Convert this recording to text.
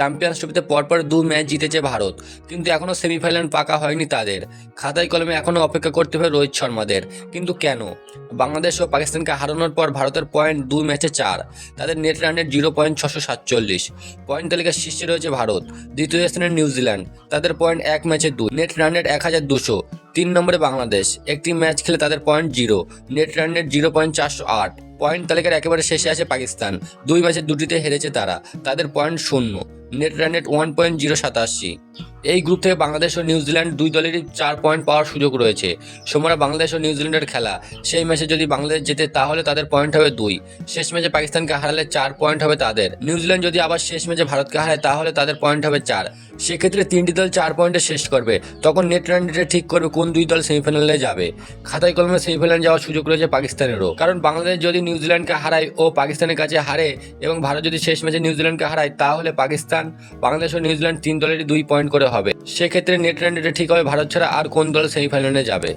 Champions ট্রফিতে পরপর 2 match জিতেছে ভারত, কিন্তু এখনও সেমিফাইনাল পাকা হয়নি তাদের। খাতায় কলমে এখনও অপেক্ষা করতে হবে রোহিত শর্মাদের। কিন্তু কেন? বাংলাদেশ ও পাকিস্তানকে হারানোর পর ভারতের পয়েন্ট 2 ম্যাচে 4, তাদের নেট রান রেট 0.647। পয়েন্ট তালিকার শীর্ষে রয়েছে ভারত, দ্বিতীয় স্থানে নিউজিল্যান্ড, তাদের পয়েন্ট 1 ম্যাচে 2, নেট রান রেট 1200। 3 নম্বরে বাংলাদেশ, একটি ম্যাচ খেলে তাদের point 0, net run rate 0.408। Point তালিকার একেবারে শেষে আছে পাকিস্তান, 2 ম্যাচে 2টিতে হেরেছে তারা, তাদের পয়েন্ট 0, নেট রান রেট 1.087। এই গ্রুপ থেকে বাংলাদেশ ও নিউজিল্যান্ড দুই দলেরই 4 পয়েন্ট পাওয়ার সুযোগ রয়েছে। সোমবার বাংলাদেশ ও নিউজিল্যান্ডের খেলা, সেই ম্যাচে যদি বাংলাদেশ জেতে তাহলে তাদের পয়েন্ট হবে 2, শেষ ম্যাচে পাকিস্তানকে হারালে 4 পয়েন্ট হবে তাদের। নিউজিল্যান্ড যদি আবার শেষ ম্যাচে ভারতকে হারায় তাহলে তাদের পয়েন্ট হবে 4। সেক্ষেত্রে 3টি দল 4 পয়েন্টে শেষ করবে, তখন নেট রান রেটে ঠিক করবে কোন দুই দল সেমিফাইনালে যাবে। খাতায় কলমে সেমিফাইনালে যাওয়ার সুযোগ রয়েছে পাকিস্তানেরও, কারণ বাংলাদেশ যদি নিউজিল্যান্ডকে হারায় ও পাকিস্তানের কাছে হারে এবং ভারত যদি শেষ ম্যাচে নিউজিল্যান্ডকে হারায় তাহলে পাকিস্তান, বাংলাদেশ ও নিউজিল্যান্ড 3 দলেরই 2 পয়েন্ট করে হবে। সেক্ষেত্রে নেট রান রেটে ঠিক হবে ভারত ছাড়া আর কোন দল সেমিফাইনালে যাবে।